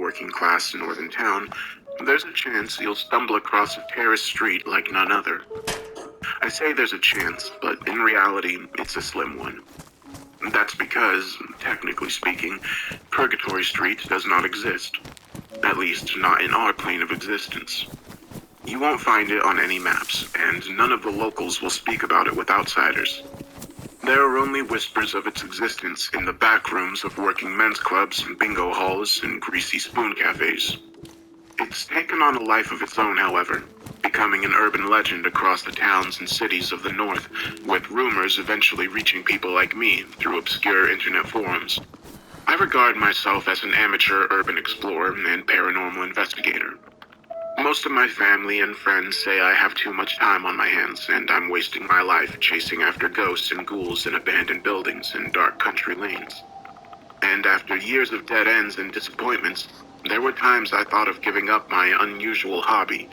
working-class northern town, there's a chance you'll stumble across a terraced street like none other. I say there's a chance, but in reality, it's a slim one. That's because, technically speaking, Purgatory Street does not exist. At least, not in our plane of existence. You won't find it on any maps, and none of the locals will speak about it with outsiders. There are only whispers of its existence in the back rooms of working men's clubs, bingo halls, and greasy spoon cafes. It's taken on a life of its own, however, becoming an urban legend across the towns and cities of the north, with rumors eventually reaching people like me through obscure internet forums. I regard myself as an amateur urban explorer and paranormal investigator. Most of my family and friends say I have too much time on my hands, and I'm wasting my life chasing after ghosts and ghouls in abandoned buildings and dark country lanes. And after years of dead ends and disappointments, there were times I thought of giving up my unusual hobby,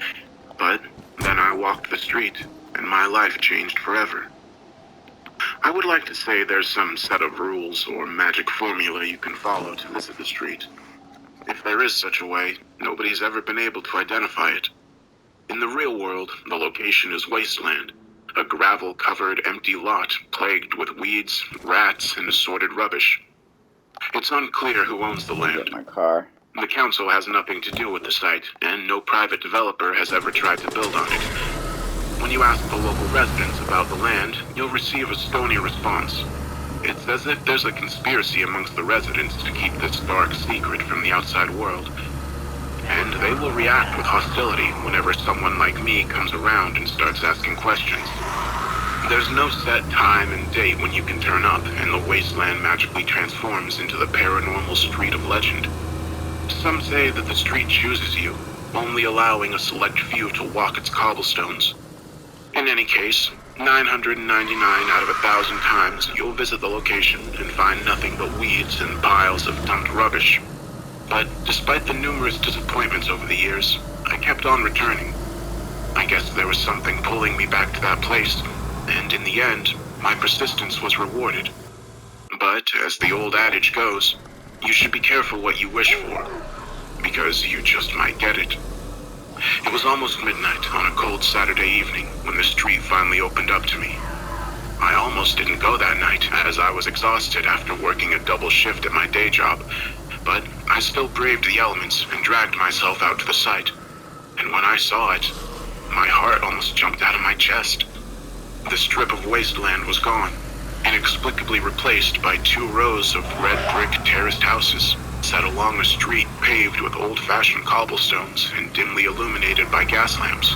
but then I walked the street, and my life changed forever. I would like to say there's some set of rules or magic formula you can follow to visit the street. If there is such a way, nobody's ever been able to identify it. In the real world, the location is wasteland, a gravel-covered empty lot plagued with weeds, rats, and assorted rubbish. It's unclear who owns the land. My car. The council has nothing to do with the site, and no private developer has ever tried to build on it. When you ask the local residents about the land, you'll receive a stony response. It's as if there's a conspiracy amongst the residents to keep this dark secret from the outside world. And they will react with hostility whenever someone like me comes around and starts asking questions. There's no set time and date when you can turn up, and the wasteland magically transforms into the paranormal street of legend. Some say that the street chooses you, only allowing a select few to walk its cobblestones. In any case, 999 out of 1,000 times, you'll visit the location and find nothing but weeds and piles of dumped rubbish. But despite the numerous disappointments over the years, I kept on returning. I guess there was something pulling me back to that place, and in the end, my persistence was rewarded. But, as the old adage goes, you should be careful what you wish for, because you just might get it. It was almost midnight on a cold Saturday evening when the street finally opened up to me. I almost didn't go that night, as I was exhausted after working a double shift at my day job, but I still braved the elements and dragged myself out to the site. And when I saw it, my heart almost jumped out of my chest. The strip of wasteland was gone, inexplicably replaced by 2 rows of red brick terraced houses set along a street paved with old-fashioned cobblestones and dimly illuminated by gas lamps.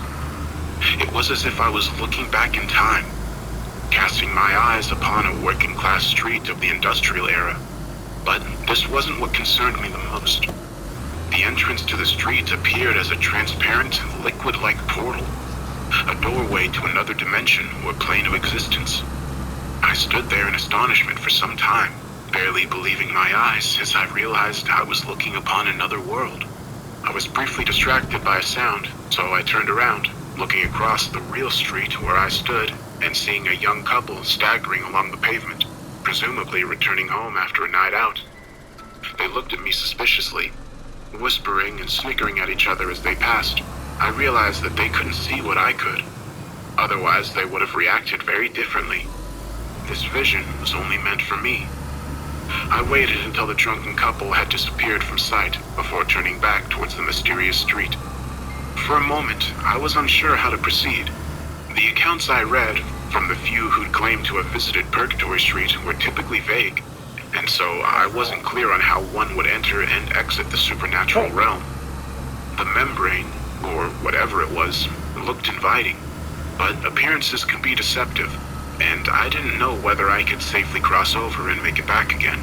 It was as if I was looking back in time, casting my eyes upon a working-class street of the industrial era. But this wasn't what concerned me the most. The entrance to the street appeared as a transparent, liquid-like portal, a doorway to another dimension or plane of existence. I stood there in astonishment for some time, barely believing my eyes as I realized I was looking upon another world. I was briefly distracted by a sound, so I turned around, looking across the real street where I stood and seeing a young couple staggering along the pavement, presumably returning home after a night out. They looked at me suspiciously, whispering and snickering at each other as they passed. I realized that they couldn't see what I could. Otherwise, they would have reacted very differently. This vision was only meant for me. I waited until the drunken couple had disappeared from sight before turning back towards the mysterious street. For a moment, I was unsure how to proceed. The accounts I read from the few who'd claimed to have visited Purgatory Street were typically vague, and so I wasn't clear on how one would enter and exit the supernatural realm. The membrane, or whatever it was, looked inviting, but appearances can be deceptive, and I didn't know whether I could safely cross over and make it back again.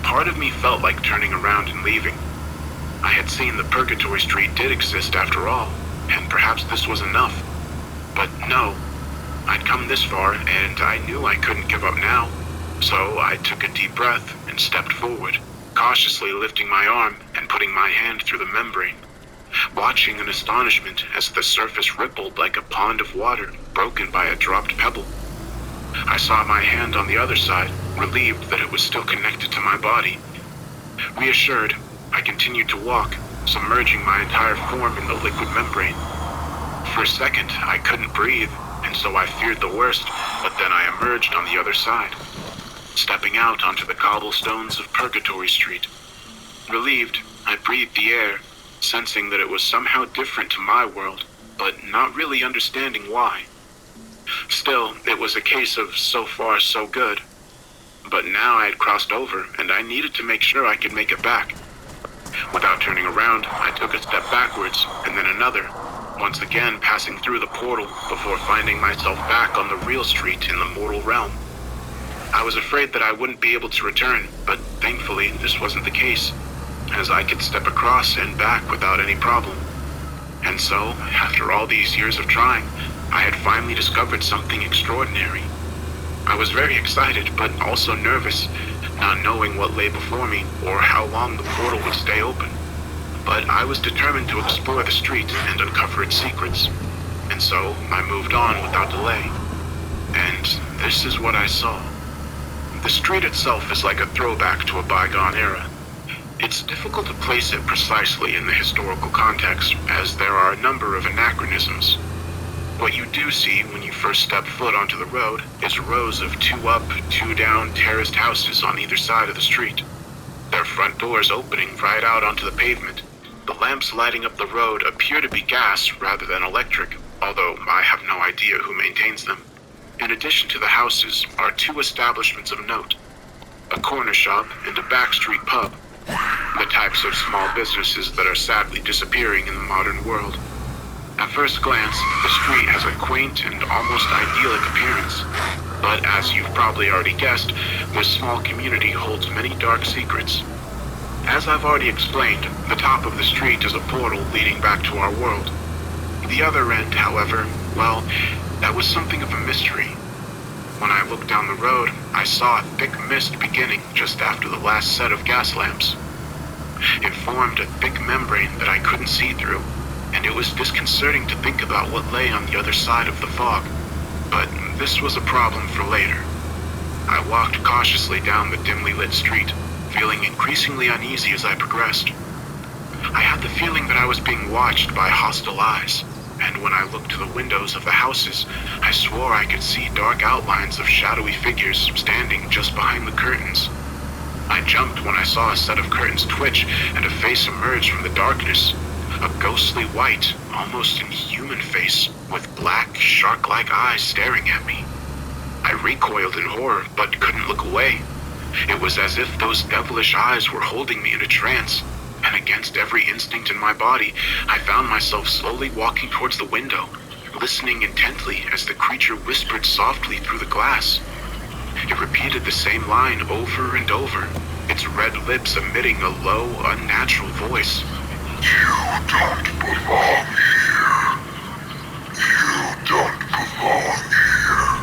Part of me felt like turning around and leaving. I had seen that Purgatory Street did exist after all, and perhaps this was enough. But no, I'd come this far, and I knew I couldn't give up now. So I took a deep breath and stepped forward, cautiously lifting my arm and putting my hand through the membrane, watching in astonishment as the surface rippled like a pond of water broken by a dropped pebble. I saw my hand on the other side, relieved that it was still connected to my body. Reassured, I continued to walk, submerging my entire form in the liquid membrane. For a second, I couldn't breathe, and so I feared the worst, but then I emerged on the other side, stepping out onto the cobblestones of Purgatory Street. Relieved, I breathed the air, sensing that it was somehow different to my world, but not really understanding why. Still, it was a case of so far so good. But now I had crossed over, and I needed to make sure I could make it back. Without turning around, I took a step backwards, and then another, once again passing through the portal before finding myself back on the real street in the mortal realm. I was afraid that I wouldn't be able to return, but thankfully this wasn't the case, as I could step across and back without any problem. And so, after all these years of trying, I had finally discovered something extraordinary. I was very excited, but also nervous, not knowing what lay before me or how long the portal would stay open. But I was determined to explore the street and uncover its secrets, and so I moved on without delay. And this is what I saw. The street itself is like a throwback to a bygone era. It's difficult to place it precisely in the historical context, as there are a number of anachronisms. What you do see when you first step foot onto the road is rows of 2 up, 2 down terraced houses on either side of the street. Their front doors opening right out onto the pavement. The lamps lighting up the road appear to be gas rather than electric, although I have no idea who maintains them. In addition to the houses are 2 establishments of note, a corner shop and a backstreet pub, the types of small businesses that are sadly disappearing in the modern world. At first glance, the street has a quaint and almost idyllic appearance, but as you've probably already guessed, this small community holds many dark secrets. As I've already explained, the top of the street is a portal leading back to our world. The other end, however, well, that was something of a mystery. When I looked down the road, I saw a thick mist beginning just after the last set of gas lamps. It formed a thick membrane that I couldn't see through, and it was disconcerting to think about what lay on the other side of the fog. But this was a problem for later. I walked cautiously down the dimly lit street, feeling increasingly uneasy as I progressed. I had the feeling that I was being watched by hostile eyes, and when I looked to the windows of the houses, I swore I could see dark outlines of shadowy figures standing just behind the curtains. I jumped when I saw a set of curtains twitch and a face emerge from the darkness. A ghostly white, almost inhuman face with black, shark-like eyes staring at me. I recoiled in horror, but couldn't look away. It was as if those devilish eyes were holding me in a trance, and against every instinct in my body, I found myself slowly walking towards the window, listening intently as the creature whispered softly through the glass. It repeated the same line over and over, its red lips emitting a low, unnatural voice. You don't belong here. You don't belong here.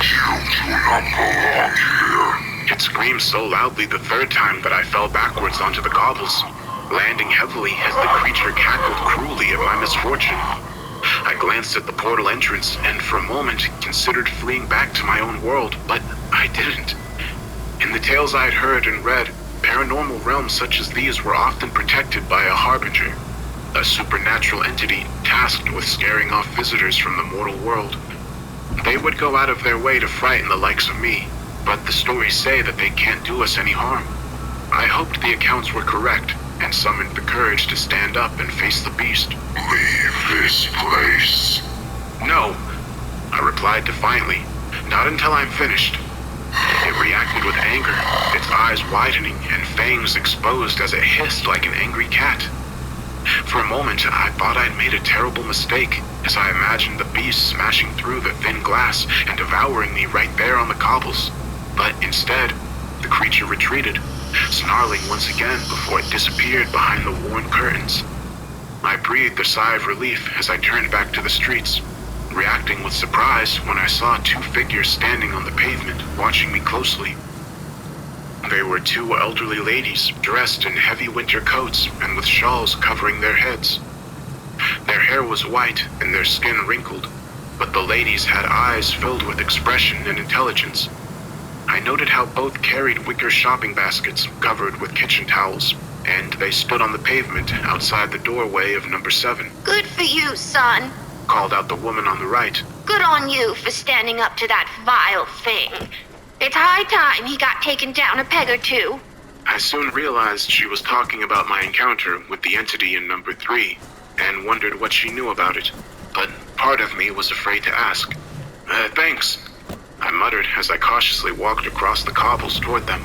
You do not belong here. It screamed so loudly the third time that I fell backwards onto the cobbles, landing heavily as the creature cackled cruelly at my misfortune. I glanced at the portal entrance and for a moment considered fleeing back to my own world, but I didn't. In the tales I had heard and read, paranormal realms such as these were often protected by a harbinger, a supernatural entity tasked with scaring off visitors from the mortal world. They would go out of their way to frighten the likes of me, but the stories say that they can't do us any harm. I hoped the accounts were correct, and summoned the courage to stand up and face the beast. Leave this place. No, I replied defiantly. Not until I'm finished. It reacted with anger, its eyes widening and fangs exposed as it hissed like an angry cat. For a moment, I thought I'd made a terrible mistake, as I imagined the beast smashing through the thin glass and devouring me right there on the cobbles. But instead, the creature retreated, snarling once again before it disappeared behind the worn curtains. I breathed a sigh of relief as I turned back to the streets, reacting with surprise when I saw 2 figures standing on the pavement, watching me closely. They were 2 elderly ladies, dressed in heavy winter coats and with shawls covering their heads. Their hair was white and their skin wrinkled, but the ladies had eyes filled with expression and intelligence. I noted how both carried wicker shopping baskets covered with kitchen towels, and they stood on the pavement outside the doorway of number 7. Good for you, son. Called out the woman on the right. Good on you for standing up to that vile thing. It's high time he got taken down a peg or two. I soon realized she was talking about my encounter with the entity in number 3, and wondered what she knew about it. But part of me was afraid to ask. Thanks, I muttered as I cautiously walked across the cobbles toward them.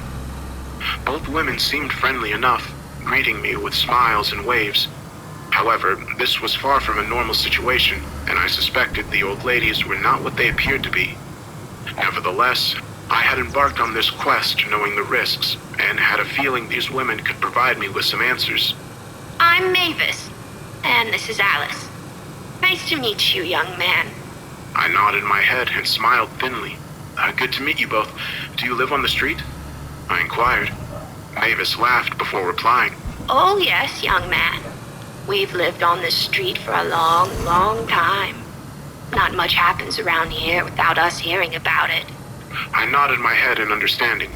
Both women seemed friendly enough, greeting me with smiles and waves. However, this was far from a normal situation, and I suspected the old ladies were not what they appeared to be. Nevertheless, I had embarked on this quest knowing the risks, and had a feeling these women could provide me with some answers. I'm Mavis, and this is Alice. Nice to meet you, young man. I nodded my head and smiled thinly. Good to meet you both. Do you live on the street? I inquired. Mavis laughed before replying. Oh yes, young man. We've lived on this street for a long, long time. Not much happens around here without us hearing about it. I nodded my head in understanding.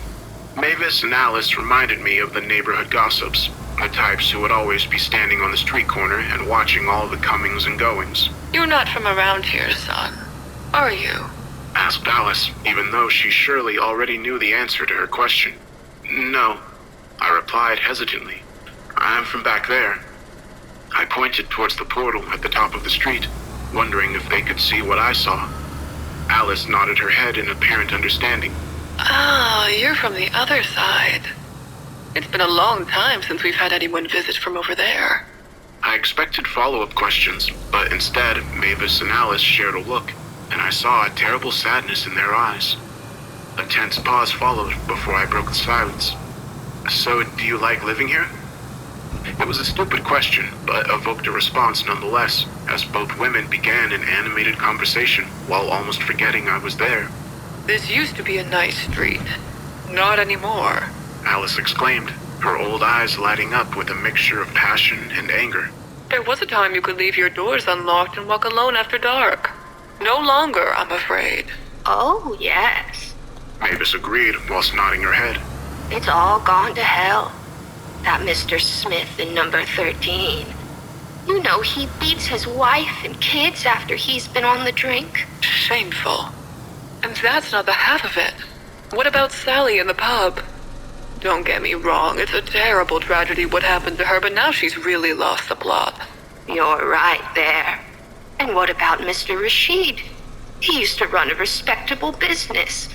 Mavis and Alice reminded me of the neighborhood gossips, the types who would always be standing on the street corner and watching all the comings and goings. You're not from around here, son, are you? Asked Alice, even though she surely already knew the answer to her question. No, I replied hesitantly. I'm from back there. I pointed towards the portal at the top of the street, wondering if they could see what I saw. Alice nodded her head in apparent understanding. Ah, you're from the other side. It's been a long time since we've had anyone visit from over there. I expected follow-up questions, but instead, Mavis and Alice shared a look, and I saw a terrible sadness in their eyes. A tense pause followed before I broke the silence. So, do you like living here? It was a stupid question, but evoked a response nonetheless, as both women began an animated conversation while almost forgetting I was there. This used to be a nice street. Not anymore. Alice exclaimed, her old eyes lighting up with a mixture of passion and anger. There was a time you could leave your doors unlocked and walk alone after dark. No longer, I'm afraid. Oh yes. Mavis agreed whilst nodding her head. It's all gone to hell. That Mr. Smith in number 13. You know he beats his wife and kids after he's been on the drink. Shameful. And that's not the half of it. What about Sally in the pub? Don't get me wrong, it's a terrible tragedy what happened to her, but now she's really lost the plot. You're right there. And what about Mr. Rashid? He used to run a respectable business.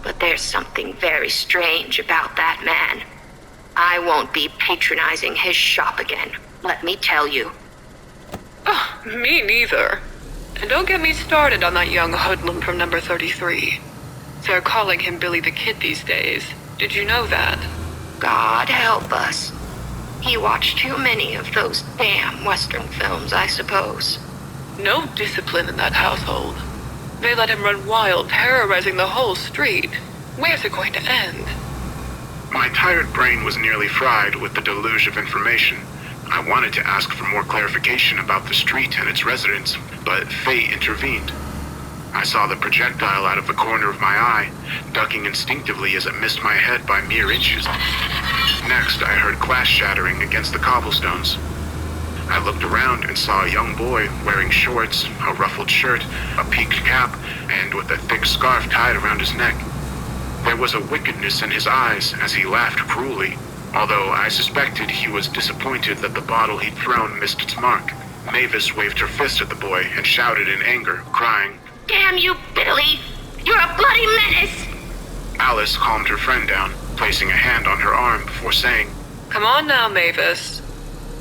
But there's something very strange about that man. I won't be patronizing his shop again, let me tell you. Oh, me neither. And don't get me started on that young hoodlum from number 33. They're calling him Billy the Kid these days. Did you know that? God help us. He watched too many of those damn Western films, I suppose. No discipline in that household. They let him run wild, terrorizing the whole street. Where's it going to end? My tired brain was nearly fried with the deluge of information. I wanted to ask for more clarification about the street and its residents, but fate intervened. I saw the projectile out of the corner of my eye, ducking instinctively as it missed my head by mere inches. Next, I heard glass shattering against the cobblestones. I looked around and saw a young boy wearing shorts, a ruffled shirt, a peaked cap, and with a thick scarf tied around his neck. There was a wickedness in his eyes as he laughed cruelly, although I suspected he was disappointed that the bottle he'd thrown missed its mark. Mavis waved her fist at the boy and shouted in anger, crying, Damn you, Billy! You're a bloody menace! Alice calmed her friend down, placing a hand on her arm before saying, Come on now, Mavis.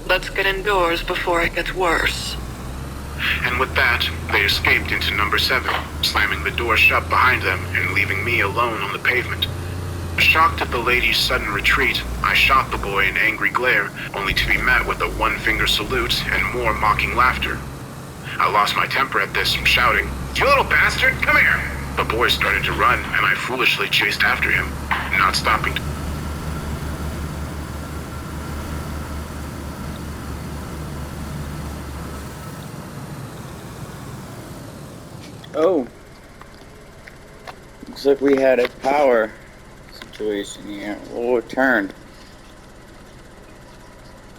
Let's get indoors before it gets worse. And with that, they escaped into number 7, slamming the door shut behind them and leaving me alone on the pavement. Shocked at the lady's sudden retreat, I shot the boy in angry glare, only to be met with a one-finger salute and more mocking laughter. I lost my temper at this, shouting, You little bastard, come here! The boy started to run, and I foolishly chased after him, not stopping. Oh. Looks like we had a power situation here. We'll return.